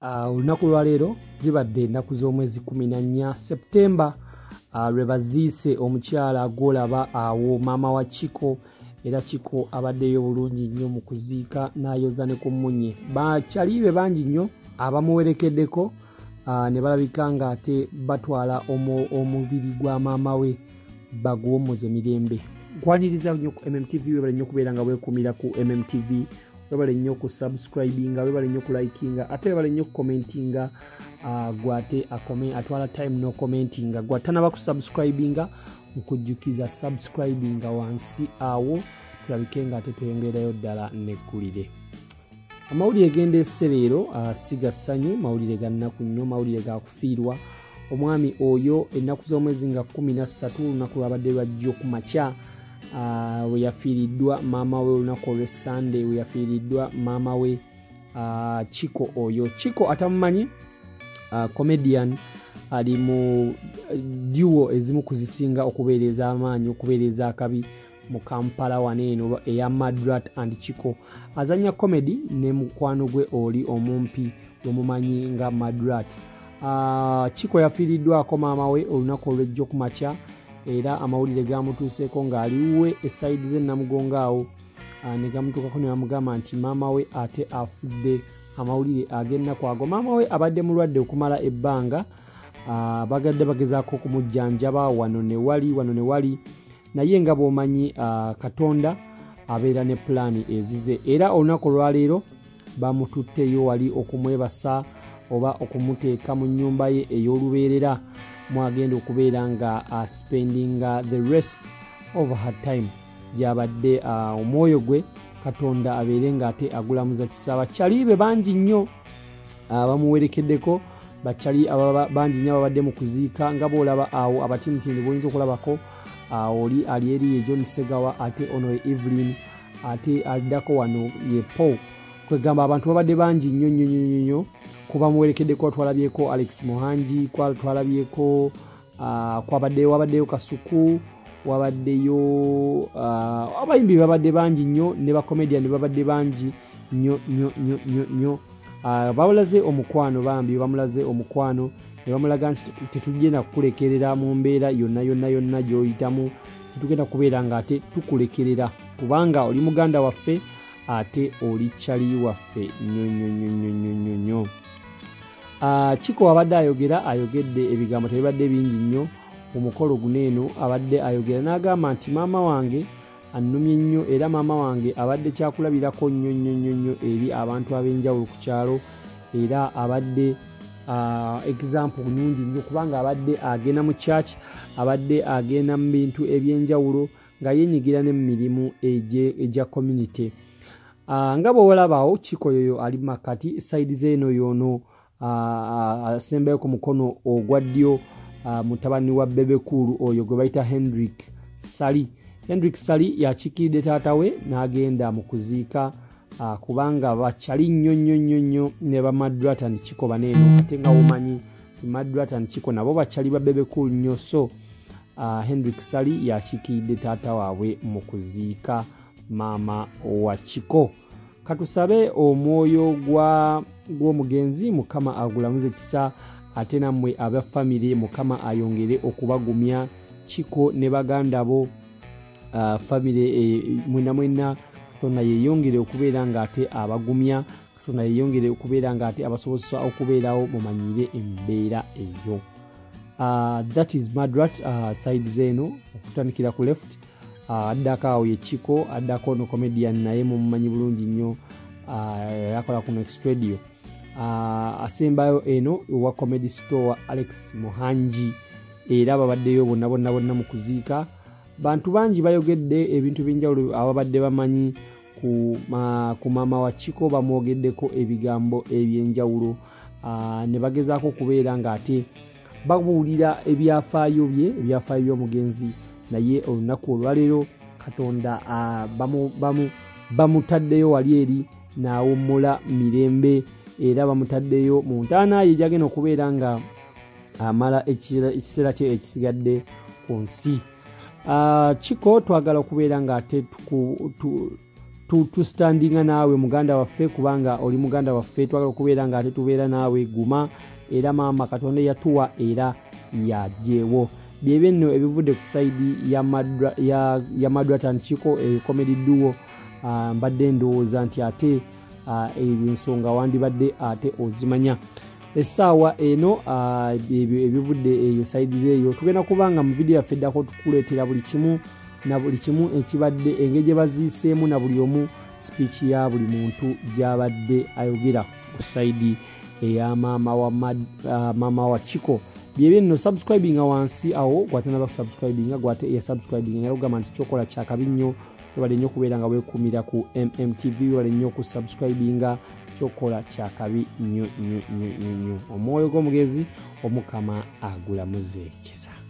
olunaku lwa leero zibadde ennaku z'omwezi 14 Septemba. Lwe baziise omukyala gw'olaba awo maama wa Chiko, era Chiko abaddeyo bulungi nnyo mu kuziika n'ayoza ne ku mmunye. Bakyalibe bangi nnyo abamuwerekeddeko ne balabika ng'ate batwala omubiri gwa maama we baguwommoze mirembe. Nkwaniriza nnyo ku MMTV, webale nnyo kubeera nga weekuumira ku MMTV, webale nnyo ku subscribinga, webale nnyo ku likinga, ate webale nnyo ku commentinga. Gwate atwala time no commentinga, gwatanaba ku subscribinga mukujjukiza subscribinga wansi awo tulabike nga ate tweyongerayo ddala neggulire. Amawulire gendeese leero siga ssanyu, mawulire ga nnaku nnyo, mawulire ga kufiirwa. Omwami oyo ennaku z'omwezi nga 13 olunaku lwabadde lwajjo ku makya we yafiiriddwa maama we, olunaku olw'Essande we yafiiriddwa maama we Chiko oyo. Chiko atamumanyi comedian ali mu duo ezimu kuzisinga okubeereza amaanyi, okubeereza akabi mu Kampala waneeno eya Madrat and Chiko. Azanya comedy ne mukwano gwe oli omumpi omumanyi nga Madrat. Chiko yafiiriddwako maama we olunaku olw'ejjo ku makya, era amawulire gamutuuseeko ng'aliwe esayidi ze Namugongo awo, ne gamutuukako ne bamugamba nti maama we ate afudde. Amawulire ag'ennaku ago, maama we abadde mulwadde okumala ebbanga, bagadde bagezaako okumujjanjaba wano ne wali, naye nga bw'omanyi Katonda abeera ne pulaani ezize, era olunaku olwaleero bamututteyo wali okumwebasa oba okumuteeka mu nnyumba ye ey'olubeerera mwagenda okubeera nga spendinga the rest of her time gy'abadde omwoyo gwe Katonda abeere ng'ate agulamuza kisa. Bakyalibe bangi nnyo bamuwerekeddeko, bakyali bangi nnyo ababadde mu kuziika, nga bw'olaba awo abatinitini bw'oyinza okulabako oli ali eri ye John Segawa, ate ono ye Evelyn, ate aliddako wano ye Paul. Kwegamba abantu babadde bangi nnyo kubamuwerekeddeko. Twalabyeko Alex Muhangi, twalabyeko wabaddeyo Kasuku, wabaddeyo abayimbi babadde bangi nnyo, ne bakomediani babadde bangi nnyo. Bamulaze omukwano, bambi bamulaze omukwano ne bamulaga nti tetugenda kukulekerera mu mbeera yonna gy'oyitamu, tetugenda kubeera nga ate tukulekerera, kubanga oli muganda waffe ate oli kyali waffe nnyo. Chiko abadde ayogedde ebigambo tebibadde bingi nnyo omukolo guneeno. Abadde ayogera n'agamba nti maama wange annumye nnyo, era maama wange abadde kyakulabirako nnyo eri abantu ab'enjawulo ku kyalo, era abadde example nyingi nnyo, kubanga abadde agenda mu church, abadde agenda mu bintu eby'enjawulo nga yenyigira ne mu mirimu egya community. Nga bw'olabaawo Chiko yoyo ali makati side zeeno yono asembayo ku mukono ogwa ddyo mutabani wa Bebekulu oyo gwe bayita Hendrik Sali yakikiridde taata we n'agenda mu kuziika, kubanga bakyali nnyo ne ba Madrat and Chiko baneeno, ate nga womanyi Madrat and Chiko nabo bakyali ba Bebekulu nnyo. So Hendrik Sali yakikiridde taata waabwe mu kuziika maama wa Chiko. Katusabe omwoyo gw'omugenzi Mukama agulamuze kisa, ate nammwe aba family Mukama ayongere okubagumya. Chiko ne baganda bo family mwena Katonda yeyongere okubeera ng'ate abagumya, Katonda yeyongere okubeera ng'ate abasobozesa okubeerawo mumanyire embeera eyo. That is Madrat side zeeno okutandikira ku left. Addako awo ye Chiko, addako no comedian naye mumumanyi bulungi nnyo, yakola ku Next Radio. Asembayo eno wa Comedy Store Alex Muhangi, era babaddeyo bonna mu kuziika. Bantu bangi bayogedde ebintu by'enjawulo ababadde bamanyi ku maama wa Chiko, bamwogeddeko ebigambo eby'enjawulo, ne bagezaako okubeera ng'ate babuulira ebyafaayo by'omugenzi. Naye olunaku olwaleero Katonda bamutaddeyo wali eri n'awummula mirembe, era bamutaddeyo mu ntaana ye gy'agenda okubeera nga amala ekiseera kye ekisigadde ku nsi. Chiko twagala okubeera ng'ate tustandinga naawe muganda waffe kubanga oli muganda waffe twagala okubeera nga ate tubeera naawe guma era maama Katonda yatuwa era yajeewo byebyo nno ebivudde ku side ya Madratan Chiko comedy duo mbadde ndowooza nti ate ensonga wandibadde ate ozimanya essaawa eno ebivudde eyo side zeeyo tugenda kubanga mu video yaffe eddako tukuleetera buli kimu na buli kimu ekibadde engeri gye baziiseemu na buli omu speech ya buli muntu gy'abadde ayogera ku side eya maama wa Chiko byebyo nno subscribinga wansi awo gwatanaba kusubscribinga gwate eyasubscribinga naye ogamba nti kyokola kyakabi nnyo webale nnyo okubeera nga weekumira ku MMTV webale nnyo okusubscribinga kyokola kyakabi nnyo omwoyo gw'omugezi omukama agulamuze ekisa.